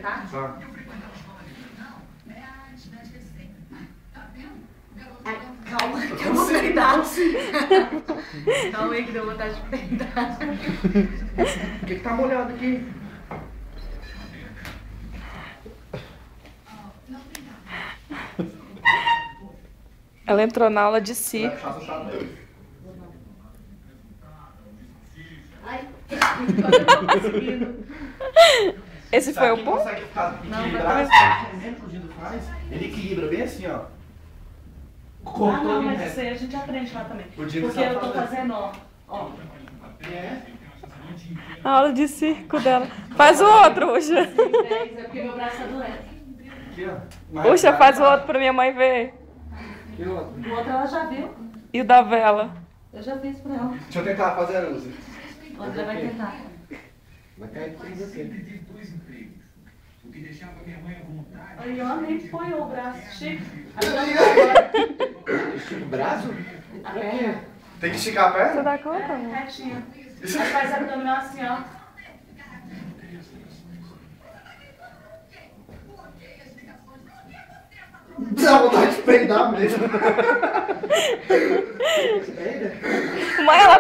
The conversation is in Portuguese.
apertar? Tá. Calma, que eu vou peidar. Calma aí que deu vontade de peidar. O que tá molhado aqui? Ela entrou na aula de si. Vai puxar seu chapéu. Ai, agora eu tô conseguindo. Esse foi o Quem ponto? consegue ficar Não, equilibrado, sempre o Gido faz, ele equilibra bem assim, ó. Cortou Ah, não, bem mas reto. isso aí a gente aprende lá também. O Gido Porque sabe eu tô fazer. fazendo, ó. É. A aula de circo dela. Faz o outro, Uxa. É porque meu braço tá doendo. Aqui, ó. Uxa, faz o outro pra minha mãe ver. Que outro? O outro ela já viu. E o da vela. Eu já fiz pra ela. Deixa eu tentar fazer a luz. O André vai tentar. Vai cair tudo aqui. Aí, ó, nem põe o braço. Chico. Estica o braço? A perna. Tem que esticar a Você perna? dá conta, amor? Retinho. Aí faz abdominal assim, ó. Dá vontade de peidar mesmo. Mãe, ela